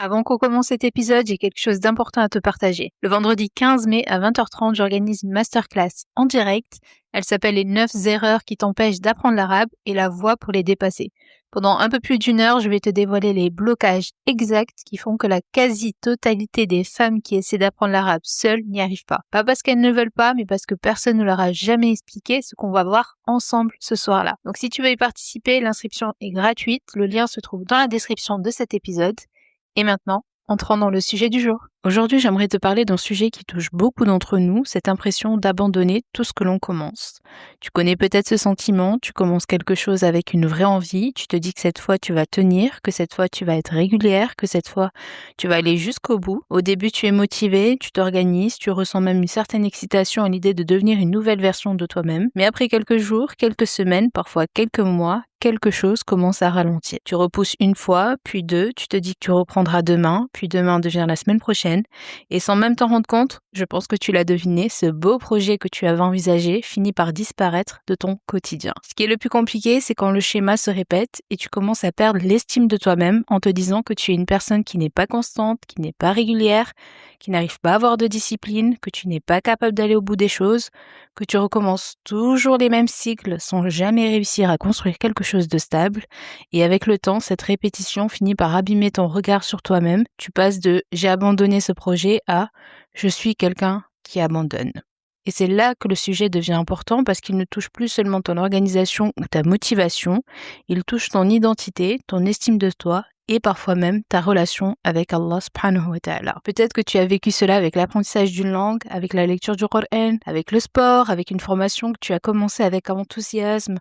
Avant qu'on commence cet épisode, j'ai quelque chose d'important à te partager. Le vendredi 15 mai à 20h30, j'organise une masterclass en direct. Elle s'appelle les 9 erreurs qui t'empêchent d'apprendre l'arabe et la voie pour les dépasser. Pendant un peu plus d'une heure, je vais te dévoiler les blocages exacts qui font que la quasi-totalité des femmes qui essaient d'apprendre l'arabe seules n'y arrivent pas. Pas parce qu'elles ne veulent pas, mais parce que personne ne leur a jamais expliqué ce qu'on va voir ensemble ce soir-là. Donc si tu veux y participer, l'inscription est gratuite. Le lien se trouve dans la description de cet épisode. Et maintenant, entrons dans le sujet du jour. Aujourd'hui, j'aimerais te parler d'un sujet qui touche beaucoup d'entre nous, cette impression d'abandonner tout ce que l'on commence. Tu connais peut-être ce sentiment, tu commences quelque chose avec une vraie envie, tu te dis que cette fois tu vas tenir, que cette fois tu vas être régulière, que cette fois tu vas aller jusqu'au bout. Au début, tu es motivé, tu t'organises, tu ressens même une certaine excitation à l'idée de devenir une nouvelle version de toi-même. Mais après quelques jours, quelques semaines, parfois quelques mois, quelque chose commence à ralentir. Tu repousses une fois, puis deux, tu te dis que tu reprendras demain, puis demain devient la semaine prochaine. Et sans même t'en rendre compte, je pense que tu l'as deviné, ce beau projet que tu avais envisagé finit par disparaître de ton quotidien. Ce qui est le plus compliqué, c'est quand le schéma se répète et tu commences à perdre l'estime de toi-même en te disant que tu es une personne qui n'est pas constante, qui n'est pas régulière, qui n'arrive pas à avoir de discipline, que tu n'es pas capable d'aller au bout des choses, que tu recommences toujours les mêmes cycles sans jamais réussir à construire quelque chose de stable. Et avec le temps, cette répétition finit par abîmer ton regard sur toi-même. Tu passes de « j'ai abandonné ce projet » à « je suis quelqu'un qui abandonne ». Et c'est là que le sujet devient important parce qu'il ne touche plus seulement ton organisation ou ta motivation, il touche ton identité, ton estime de toi et parfois même ta relation avec Allah subhanahu wa ta'ala. Peut-être que tu as vécu cela avec l'apprentissage d'une langue, avec la lecture du Coran, avec le sport, avec une formation que tu as commencé avec enthousiasme,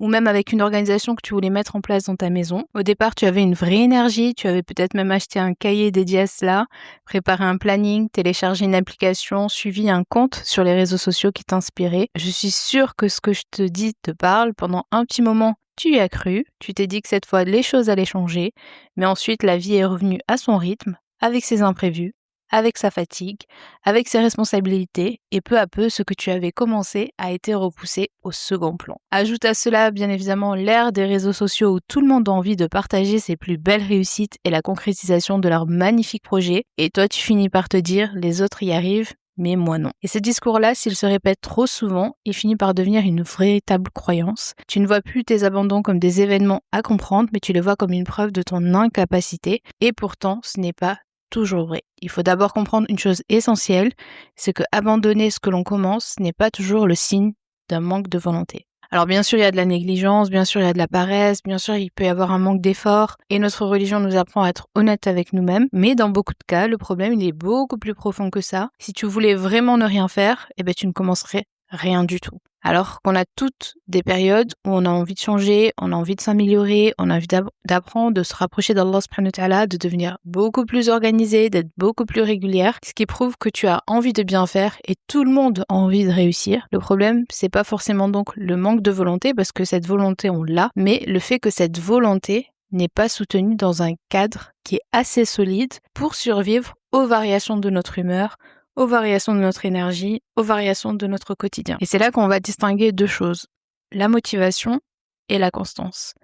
ou même avec une organisation que tu voulais mettre en place dans ta maison. Au départ, tu avais une vraie énergie, tu avais peut-être même acheté un cahier dédié à cela, préparé un planning, téléchargé une application, suivi un compte sur les réseaux sociaux qui t'inspirait. Je suis sûre que ce que je te dis te parle. Pendant un petit moment, tu y as cru, tu t'es dit que cette fois les choses allaient changer, mais ensuite la vie est revenue à son rythme, avec ses imprévus, avec sa fatigue, avec ses responsabilités, et peu à peu, ce que tu avais commencé a été repoussé au second plan. Ajoute à cela, bien évidemment, l'ère des réseaux sociaux où tout le monde a envie de partager ses plus belles réussites et la concrétisation de leurs magnifiques projets, et toi tu finis par te dire, les autres y arrivent, mais moi non. Et ce discours-là, s'il se répète trop souvent, il finit par devenir une véritable croyance. Tu ne vois plus tes abandons comme des événements à comprendre, mais tu les vois comme une preuve de ton incapacité, et pourtant, ce n'est pas toujours vrai. Il faut d'abord comprendre une chose essentielle, c'est que abandonner ce que l'on commence n'est pas toujours le signe d'un manque de volonté. Alors bien sûr, il y a de la négligence, bien sûr, il y a de la paresse, bien sûr, il peut y avoir un manque d'effort, et notre religion nous apprend à être honnête avec nous-mêmes, mais dans beaucoup de cas, le problème, il est beaucoup plus profond que ça. Si tu voulais vraiment ne rien faire, tu ne commencerais rien du tout. Alors qu'on a toutes des périodes où on a envie de changer, on a envie de s'améliorer, on a envie d'apprendre, de se rapprocher d'Allah subhanahu wa ta'ala, de devenir beaucoup plus organisé, d'être beaucoup plus régulière, ce qui prouve que tu as envie de bien faire et tout le monde a envie de réussir. Le problème, c'est pas forcément donc le manque de volonté, parce que cette volonté, on l'a, mais le fait que cette volonté n'est pas soutenue dans un cadre qui est assez solide pour survivre aux variations de notre humeur, aux variations de notre énergie, aux variations de notre quotidien. Et c'est là qu'on va distinguer deux choses, la motivation et la constance.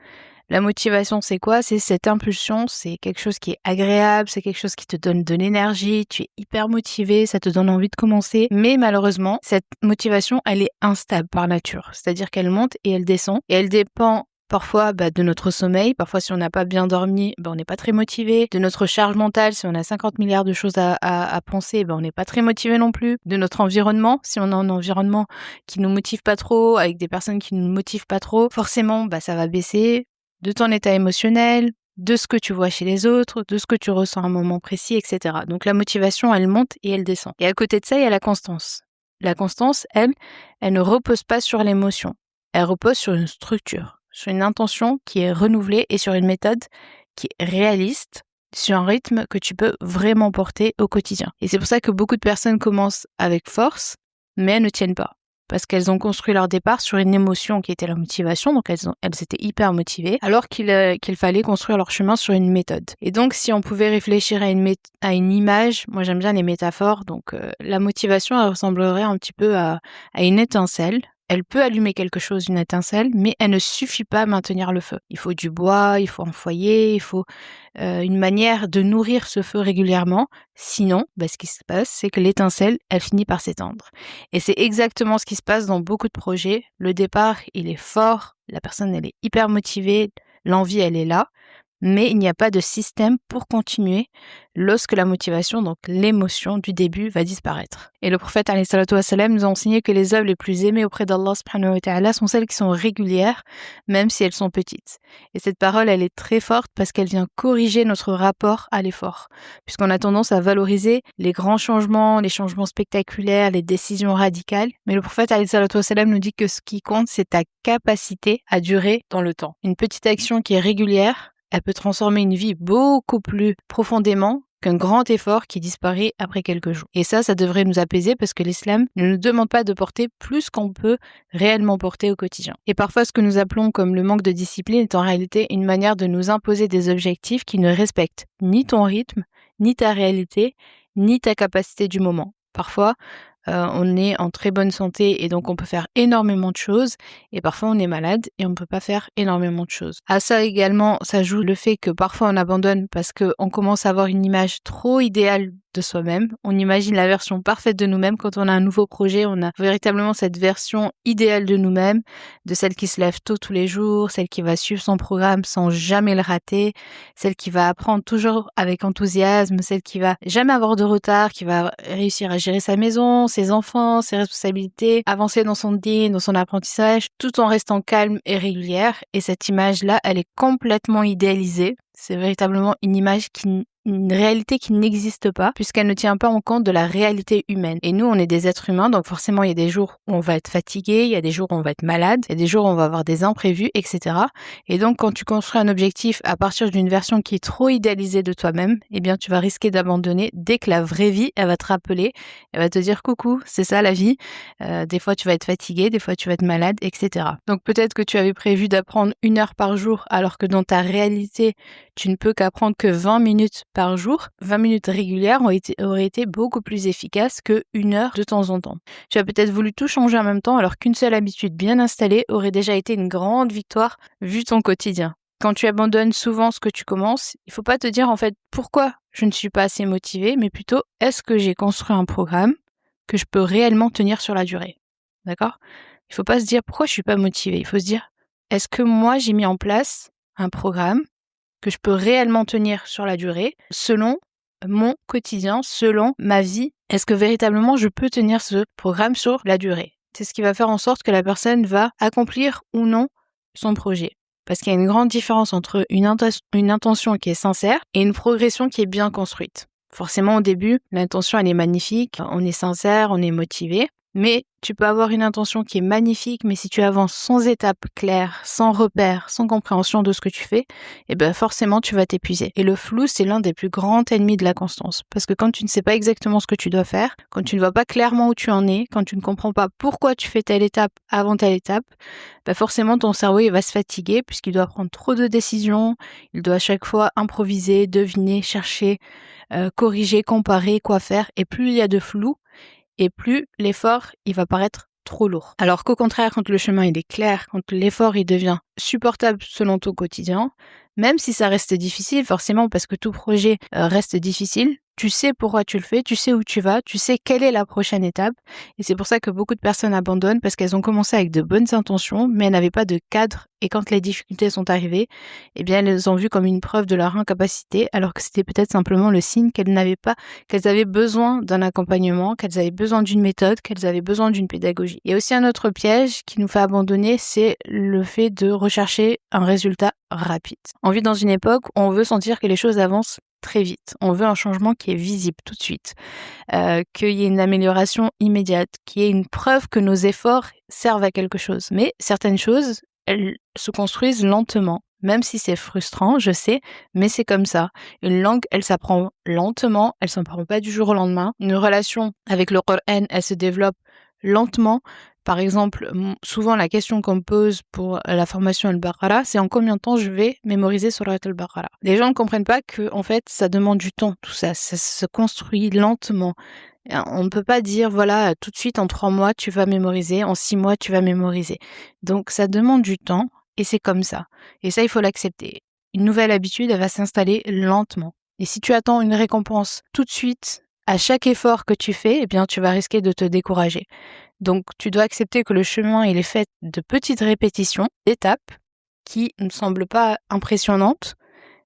La motivation, c'est quoi? C'est cette impulsion, c'est quelque chose qui est agréable, c'est quelque chose qui te donne de l'énergie, tu es hyper motivé, ça te donne envie de commencer. Mais malheureusement, cette motivation, elle est instable par nature. C'est-à-dire qu'elle monte et elle descend. Et elle dépend parfois de notre sommeil, parfois si on n'a pas bien dormi, on n'est pas très motivé. De notre charge mentale, si on a 50 milliards de choses à penser, on n'est pas très motivé non plus. De notre environnement, si on a un environnement qui nous motive pas trop, avec des personnes qui nous motivent pas trop, forcément ça va baisser. De ton état émotionnel, de ce que tu vois chez les autres, de ce que tu ressens à un moment précis, etc. Donc la motivation, elle monte et elle descend. Et à côté de ça, il y a la constance. La constance, elle ne repose pas sur l'émotion. Elle repose sur une structure, sur une intention qui est renouvelée et sur une méthode qui est réaliste, sur un rythme que tu peux vraiment porter au quotidien. Et c'est pour ça que beaucoup de personnes commencent avec force, mais elles ne tiennent pas. Parce qu'elles ont construit leur départ sur une émotion qui était la motivation, donc elles étaient hyper motivées, alors qu'il fallait construire leur chemin sur une méthode. Et donc, si on pouvait réfléchir à une image, moi j'aime bien les métaphores, donc la motivation, elle ressemblerait un petit peu à une étincelle. Elle peut allumer quelque chose, une étincelle, mais elle ne suffit pas à maintenir le feu. Il faut du bois, il faut un foyer, il faut une manière de nourrir ce feu régulièrement. Sinon, ce qui se passe, c'est que l'étincelle, elle finit par s'éteindre. Et c'est exactement ce qui se passe dans beaucoup de projets. Le départ, il est fort, la personne, elle est hyper motivée, l'envie, elle est là. Mais il n'y a pas de système pour continuer lorsque la motivation, donc l'émotion du début, va disparaître. Et le prophète alayhi salatu wassalam, nous a enseigné que les œuvres les plus aimées auprès d'Allah subhanahu wa ta'ala sont celles qui sont régulières, même si elles sont petites. Et cette parole, elle est très forte parce qu'elle vient corriger notre rapport à l'effort. Puisqu'on a tendance à valoriser les grands changements, les changements spectaculaires, les décisions radicales. Mais le prophète alayhi salatu wassalam nous dit que ce qui compte, c'est ta capacité à durer dans le temps. Une petite action qui est régulière, elle peut transformer une vie beaucoup plus profondément qu'un grand effort qui disparaît après quelques jours. Et ça devrait nous apaiser parce que l'islam ne nous demande pas de porter plus qu'on peut réellement porter au quotidien. Et parfois, ce que nous appelons comme le manque de discipline est en réalité une manière de nous imposer des objectifs qui ne respectent ni ton rythme, ni ta réalité, ni ta capacité du moment. Parfois, on est en très bonne santé et donc on peut faire énormément de choses, et parfois on est malade et on ne peut pas faire énormément de choses. À ça également s'ajoute le fait que parfois on abandonne parce qu'on commence à avoir une image trop idéale de soi-même. On imagine la version parfaite de nous-mêmes. Quand on a un nouveau projet, on a véritablement cette version idéale de nous-mêmes, de celle qui se lève tôt tous les jours, celle qui va suivre son programme sans jamais le rater, celle qui va apprendre toujours avec enthousiasme, celle qui va jamais avoir de retard, qui va réussir à gérer sa maison, ses enfants, ses responsabilités, avancer dans son din, dans son apprentissage, tout en restant calme et régulière. Et cette image-là, elle est complètement idéalisée. C'est véritablement une réalité qui n'existe pas, puisqu'elle ne tient pas en compte de la réalité humaine. Et nous, on est des êtres humains, donc forcément, il y a des jours où on va être fatigué, il y a des jours où on va être malade, il y a des jours où on va avoir des imprévus, etc. Et donc, quand tu construis un objectif à partir d'une version qui est trop idéalisée de toi-même, eh bien, tu vas risquer d'abandonner dès que la vraie vie, elle va te rappeler, elle va te dire coucou, c'est ça la vie. Des fois, tu vas être fatigué, des fois, tu vas être malade, etc. Donc, peut-être que tu avais prévu d'apprendre 1 heure par jour, alors que dans ta réalité, tu ne peux qu'apprendre que 20 minutes par jour. 20 minutes régulières auraient été beaucoup plus efficaces que 1 heure de temps en temps. Tu as peut-être voulu tout changer en même temps, alors qu'une seule habitude bien installée aurait déjà été une grande victoire vu ton quotidien. Quand tu abandonnes souvent ce que tu commences, il ne faut pas te dire en fait pourquoi je ne suis pas assez motivée, mais plutôt est-ce que j'ai construit un programme que je peux réellement tenir sur la durée. D'accord ? Il ne faut pas se dire pourquoi je ne suis pas motivée. Il faut se dire est-ce que moi j'ai mis en place un programme que je peux réellement tenir sur la durée, selon mon quotidien, selon ma vie. Est-ce que véritablement je peux tenir ce programme sur la durée ? C'est ce qui va faire en sorte que la personne va accomplir ou non son projet. Parce qu'il y a une grande différence entre une intention qui est sincère et une progression qui est bien construite. Forcément, au début, l'intention, elle est magnifique, on est sincère, on est motivé. Mais tu peux avoir une intention qui est magnifique, mais si tu avances sans étape claire, sans repère, sans compréhension de ce que tu fais, forcément tu vas t'épuiser. Et le flou, c'est l'un des plus grands ennemis de la constance. Parce que quand tu ne sais pas exactement ce que tu dois faire, quand tu ne vois pas clairement où tu en es, quand tu ne comprends pas pourquoi tu fais telle étape avant telle étape, forcément ton cerveau il va se fatiguer puisqu'il doit prendre trop de décisions, il doit à chaque fois improviser, deviner, chercher, corriger, comparer, quoi faire. Et plus il y a de flou, et plus l'effort, il va paraître trop lourd. Alors qu'au contraire, quand le chemin il est clair, quand l'effort il devient supportable selon ton quotidien, même si ça reste difficile, forcément parce que tout projet reste difficile, tu sais pourquoi tu le fais, tu sais où tu vas, tu sais quelle est la prochaine étape. Et c'est pour ça que beaucoup de personnes abandonnent parce qu'elles ont commencé avec de bonnes intentions, mais elles n'avaient pas de cadre. Et quand les difficultés sont arrivées, elles les ont vues comme une preuve de leur incapacité, alors que c'était peut-être simplement le signe qu'elles avaient besoin d'un accompagnement, qu'elles avaient besoin d'une méthode, qu'elles avaient besoin d'une pédagogie. Il y a aussi un autre piège qui nous fait abandonner, c'est le fait de rechercher un résultat rapide. On vit dans une époque où on veut sentir que les choses avancent très vite. On veut un changement qui est visible tout de suite, qu'il y ait une amélioration immédiate, qu'il y ait une preuve que nos efforts servent à quelque chose. Mais certaines choses, elles se construisent lentement. Même si c'est frustrant, je sais, mais c'est comme ça. Une langue, elle s'apprend lentement, elle s'apprend pas du jour au lendemain. Une relation avec le Coran, elle se développe lentement. Par exemple, souvent la question qu'on me pose pour la formation Al-Baqarah, c'est en combien de temps je vais mémoriser Surat Al-Baqarah. Les gens ne comprennent pas que en fait, ça demande du temps, tout ça. Ça se construit lentement. On ne peut pas dire, voilà, tout de suite en 3 mois, tu vas mémoriser, en 6 mois, tu vas mémoriser. Donc ça demande du temps et c'est comme ça. Et ça, il faut l'accepter. Une nouvelle habitude, elle va s'installer lentement. Et si tu attends une récompense tout de suite, à chaque effort que tu fais, eh bien, tu vas risquer de te décourager. Donc, tu dois accepter que le chemin, il est fait de petites répétitions, d'étapes, qui ne semblent pas impressionnantes,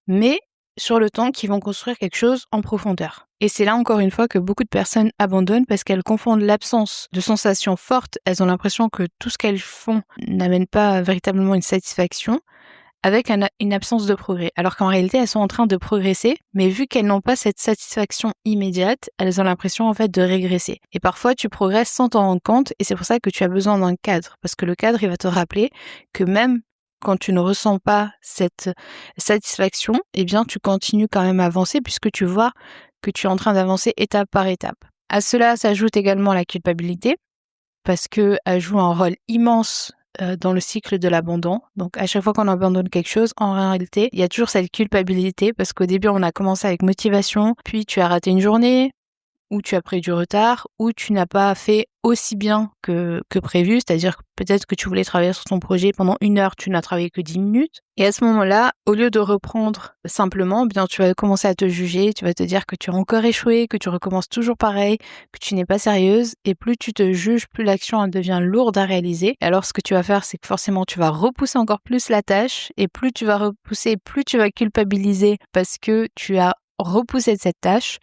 mais sur le temps, qui vont construire quelque chose en profondeur. Et c'est là, encore une fois, que beaucoup de personnes abandonnent parce qu'elles confondent l'absence de sensations fortes, elles ont l'impression que tout ce qu'elles font n'amène pas véritablement une satisfaction, avec une absence de progrès. Alors qu'en réalité, elles sont en train de progresser, mais vu qu'elles n'ont pas cette satisfaction immédiate, elles ont l'impression en fait de régresser. Et parfois, tu progresses sans t'en rendre compte, et c'est pour ça que tu as besoin d'un cadre, parce que le cadre, il va te rappeler que même quand tu ne ressens pas cette satisfaction, eh bien, tu continues quand même à avancer, puisque tu vois que tu es en train d'avancer étape par étape. À cela s'ajoute également la culpabilité, parce que elle joue un rôle immense dans le cycle de l'abandon. Donc à chaque fois qu'on abandonne quelque chose, en réalité, il y a toujours cette culpabilité parce qu'au début, on a commencé avec motivation, puis tu as raté une journée, ou tu as pris du retard, ou tu n'as pas fait aussi bien que prévu, c'est-à-dire que peut-être que tu voulais travailler sur ton projet pendant 1 heure, tu n'as travaillé que 10 minutes. Et à ce moment-là, au lieu de reprendre simplement, bien tu vas commencer à te juger, tu vas te dire que tu as encore échoué, que tu recommences toujours pareil, que tu n'es pas sérieuse, et plus tu te juges, plus l'action elle devient lourde à réaliser. Et alors ce que tu vas faire, c'est que forcément tu vas repousser encore plus la tâche, et plus tu vas repousser, plus tu vas culpabiliser parce que tu as repoussé cette tâche,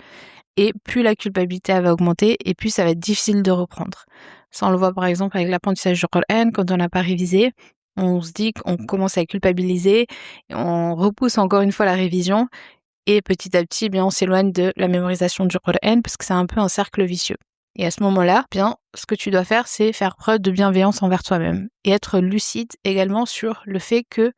et plus la culpabilité elle va augmenter et plus ça va être difficile de reprendre. Ça, on le voit par exemple avec l'apprentissage du Coran, quand on n'a pas révisé, on se dit qu'on commence à culpabiliser, et on repousse encore une fois la révision et petit à petit, bien, on s'éloigne de la mémorisation du Coran parce que c'est un peu un cercle vicieux. Et à ce moment-là, bien, ce que tu dois faire, c'est faire preuve de bienveillance envers toi-même et être lucide également sur le fait qu'il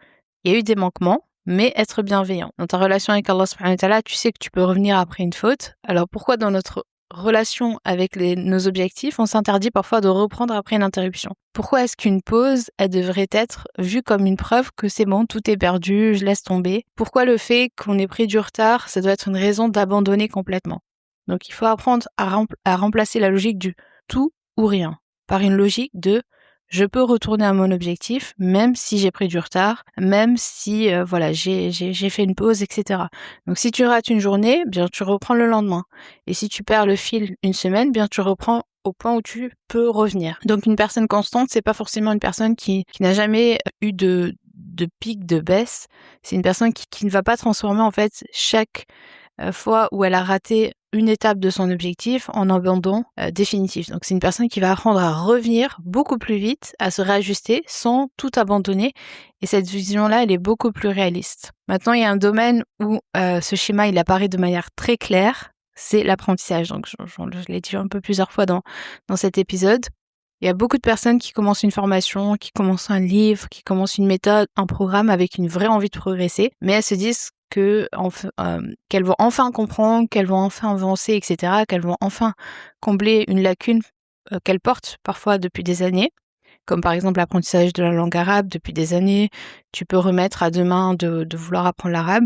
y a eu des manquements, mais être bienveillant. Dans ta relation avec Allah subhanahu wa ta'ala, tu sais que tu peux revenir après une faute. Alors pourquoi dans notre relation avec nos objectifs, on s'interdit parfois de reprendre après une interruption? Pourquoi est-ce qu'une pause, elle devrait être vue comme une preuve que c'est bon, tout est perdu, je laisse tomber? Pourquoi le fait qu'on ait pris du retard, ça doit être une raison d'abandonner complètement? Donc il faut apprendre à remplacer la logique du tout ou rien par une logique de je peux retourner à mon objectif, même si j'ai pris du retard, même si voilà j'ai fait une pause, etc. Donc si tu rates une journée, bien tu reprends le lendemain. Et si tu perds le fil une semaine, bien tu reprends au point où tu peux revenir. Donc une personne constante, c'est pas forcément une personne qui n'a jamais eu de pic, de baisse. C'est une personne qui ne va pas transformer en fait chaque fois où elle a raté une étape de son objectif en abandon définitif. Donc c'est une personne qui va apprendre à revenir beaucoup plus vite, à se réajuster sans tout abandonner. Et cette vision-là, elle est beaucoup plus réaliste. Maintenant, il y a un domaine où ce schéma, il apparaît de manière très claire, c'est l'apprentissage. Donc je l'ai dit un peu plusieurs fois dans cet épisode. Il y a beaucoup de personnes qui commencent une formation, qui commencent un livre, qui commencent une méthode, un programme avec une vraie envie de progresser, mais elles se disent qu'elles vont enfin comprendre, qu'elles vont enfin avancer, etc., qu'elles vont enfin combler une lacune qu'elles portent parfois depuis des années, comme par exemple l'apprentissage de la langue arabe depuis des années. Tu peux remettre à demain de vouloir apprendre l'arabe.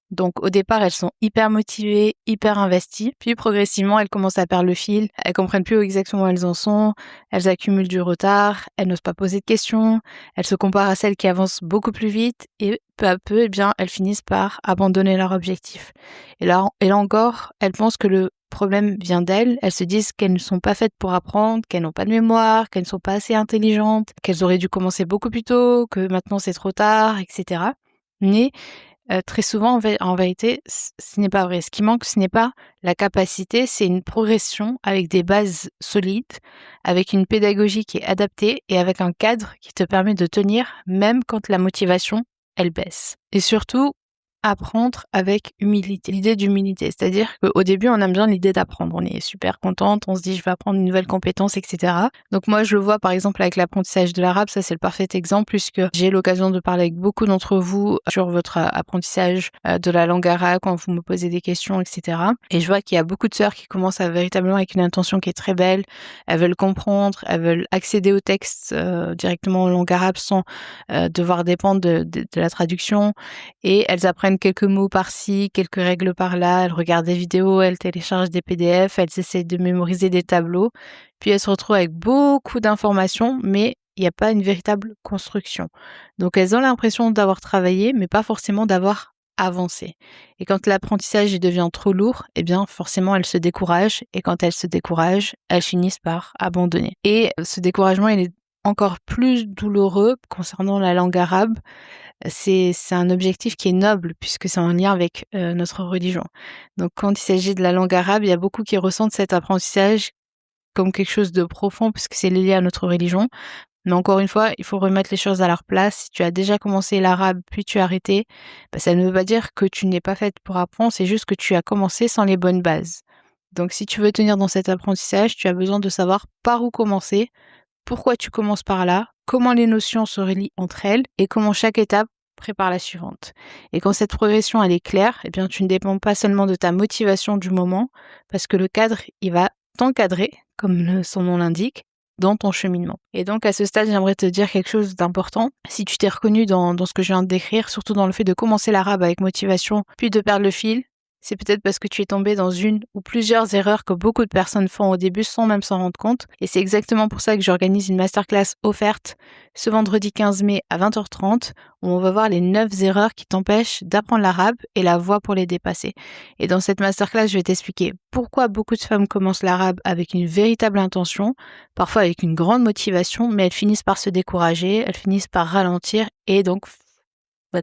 Donc au départ, elles sont hyper motivées, hyper investies. Puis progressivement, elles commencent à perdre le fil. Elles comprennent plus exactement où elles en sont. Elles accumulent du retard. Elles n'osent pas poser de questions. Elles se comparent à celles qui avancent beaucoup plus vite. Et peu à peu, eh bien, elles finissent par abandonner leur objectif. Et là encore, elles pensent que le problème vient d'elles. Elles se disent qu'elles ne sont pas faites pour apprendre, qu'elles n'ont pas de mémoire, qu'elles ne sont pas assez intelligentes, qu'elles auraient dû commencer beaucoup plus tôt, que maintenant c'est trop tard, etc. Mais très souvent, en vérité, ce n'est pas vrai. Ce qui manque, ce n'est pas la capacité, c'est une progression avec des bases solides, avec une pédagogie qui est adaptée et avec un cadre qui te permet de tenir même quand la motivation, elle baisse. Et surtout, apprendre avec humilité. L'idée d'humilité, c'est-à-dire qu'au début, on aime bien l'idée d'apprendre. On est super contente, on se dit je vais apprendre une nouvelle compétence, etc. Donc moi, je le vois par exemple avec l'apprentissage de l'arabe, ça c'est le parfait exemple puisque j'ai l'occasion de parler avec beaucoup d'entre vous sur votre apprentissage de la langue arabe quand vous me posez des questions, etc. Et je vois qu'il y a beaucoup de sœurs qui commencent véritablement avec une intention qui est très belle. Elles veulent comprendre, elles veulent accéder au texte directement en langue arabe sans devoir dépendre de la traduction, et elles apprennent apprennent quelques mots par-ci, quelques règles par-là, elles regardent des vidéos, elles téléchargent des PDF, elles essaient de mémoriser des tableaux, puis elles se retrouvent avec beaucoup d'informations, mais il n'y a pas une véritable construction. Donc elles ont l'impression d'avoir travaillé, mais pas forcément d'avoir avancé. Et quand l'apprentissage devient trop lourd, eh bien forcément elles se découragent, et quand elles se découragent, elles finissent par abandonner. Et ce découragement, il est encore plus douloureux concernant la langue arabe. C'est un objectif qui est noble puisque c'est en lien avec notre religion. Donc quand il s'agit de la langue arabe, il y a beaucoup qui ressentent cet apprentissage comme quelque chose de profond puisque c'est lié à notre religion. Mais encore une fois, il faut remettre les choses à leur place. Si tu as déjà commencé l'arabe puis tu as arrêté, ça ne veut pas dire que tu n'es pas faite pour apprendre, c'est juste que tu as commencé sans les bonnes bases. Donc si tu veux tenir dans cet apprentissage, tu as besoin de savoir par où commencer, pourquoi tu commences par là, comment les notions se relient entre elles et comment chaque étape prépare la suivante. Et quand cette progression elle est claire, eh bien tu ne dépends pas seulement de ta motivation du moment, parce que le cadre, il va t'encadrer, comme son nom l'indique, dans ton cheminement. Et donc à ce stade, j'aimerais te dire quelque chose d'important. Si tu t'es reconnu dans ce que je viens de décrire, surtout dans le fait de commencer l'arabe avec motivation, puis de perdre le fil, c'est peut-être parce que tu es tombé dans une ou plusieurs erreurs que beaucoup de personnes font au début sans même s'en rendre compte. Et c'est exactement pour ça que j'organise une masterclass offerte ce vendredi 15 mai à 20h30 où on va voir les 9 erreurs qui t'empêchent d'apprendre l'arabe et la voie pour les dépasser. Et dans cette masterclass, je vais t'expliquer pourquoi beaucoup de femmes commencent l'arabe avec une véritable intention, parfois avec une grande motivation, mais elles finissent par se décourager, elles finissent par ralentir et donc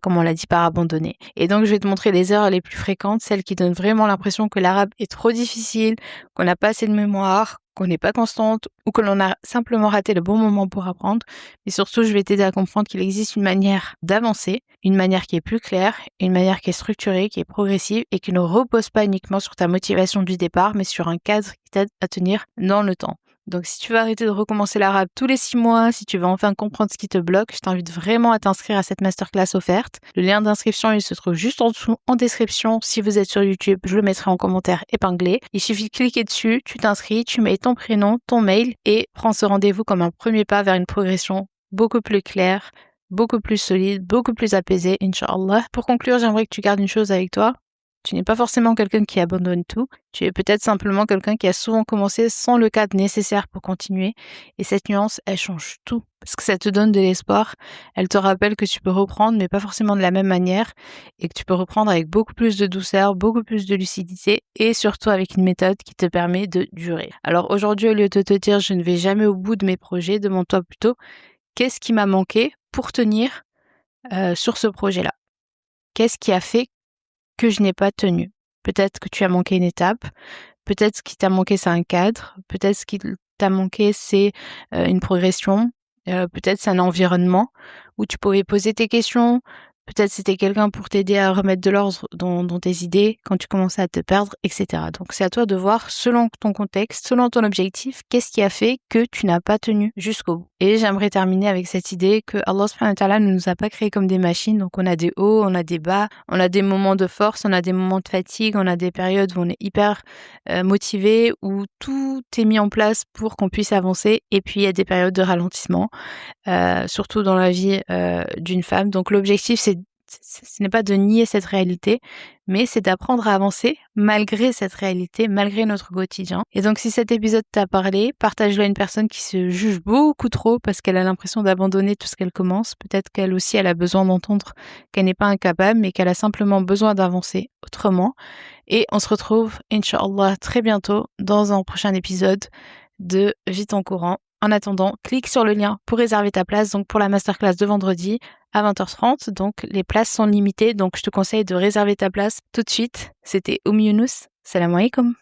comme on l'a dit, par abandonner. Et donc, je vais te montrer les erreurs les plus fréquentes, celles qui donnent vraiment l'impression que l'arabe est trop difficile, qu'on n'a pas assez de mémoire, qu'on n'est pas constante ou que l'on a simplement raté le bon moment pour apprendre. Mais surtout, je vais t'aider à comprendre qu'il existe une manière d'avancer, une manière qui est plus claire, une manière qui est structurée, qui est progressive et qui ne repose pas uniquement sur ta motivation du départ, mais sur un cadre qui t'aide à tenir dans le temps. Donc si tu veux arrêter de recommencer l'arabe tous les 6 mois, si tu veux enfin comprendre ce qui te bloque, je t'invite vraiment à t'inscrire à cette masterclass offerte. Le lien d'inscription, il se trouve juste en dessous en description. Si vous êtes sur YouTube, je le mettrai en commentaire épinglé. Il suffit de cliquer dessus, tu t'inscris, tu mets ton prénom, ton mail et prends ce rendez-vous comme un premier pas vers une progression beaucoup plus claire, beaucoup plus solide, beaucoup plus apaisée, Inch'Allah. Pour conclure, j'aimerais que tu gardes une chose avec toi. Tu n'es pas forcément quelqu'un qui abandonne tout, tu es peut-être simplement quelqu'un qui a souvent commencé sans le cadre nécessaire pour continuer. Et cette nuance, elle change tout, parce que ça te donne de l'espoir, elle te rappelle que tu peux reprendre, mais pas forcément de la même manière, et que tu peux reprendre avec beaucoup plus de douceur, beaucoup plus de lucidité, et surtout avec une méthode qui te permet de durer. Alors aujourd'hui, au lieu de te dire je ne vais jamais au bout de mes projets, demande-toi plutôt qu'est-ce qui m'a manqué pour tenir sur ce projet-là. Qu'est-ce qui a fait que je n'ai pas tenu. Peut-être que tu as manqué une étape, peut-être ce qui t'a manqué c'est un cadre, peut-être ce qui t'a manqué c'est une progression, peut-être c'est un environnement où tu pouvais poser tes questions, peut-être c'était quelqu'un pour t'aider à remettre de l'ordre dans tes idées quand tu commençais à te perdre, etc. Donc c'est à toi de voir selon ton contexte, selon ton objectif, qu'est-ce qui a fait que tu n'as pas tenu jusqu'au bout. Et j'aimerais terminer avec cette idée que Allah subhanahu wa ta'ala ne nous a pas créés comme des machines, donc on a des hauts, on a des bas, on a des moments de force, on a des moments de fatigue, on a des périodes où on est hyper motivé, où tout est mis en place pour qu'on puisse avancer, et puis il y a des périodes de ralentissement, surtout dans la vie d'une femme. Donc l'objectif ce n'est pas de nier cette réalité, mais c'est d'apprendre à avancer malgré cette réalité, malgré notre quotidien. Et donc si cet épisode t'a parlé, partage-le à une personne qui se juge beaucoup trop parce qu'elle a l'impression d'abandonner tout ce qu'elle commence. Peut-être qu'elle aussi, elle a besoin d'entendre qu'elle n'est pas incapable, mais qu'elle a simplement besoin d'avancer autrement. Et on se retrouve, Inch'Allah, très bientôt dans un prochain épisode de Vite en courant. En attendant, clique sur le lien pour réserver ta place donc pour la masterclass de vendredi à 20h30. Donc les places sont limitées, donc je te conseille de réserver ta place tout de suite. C'était Younous. Salam alaikum.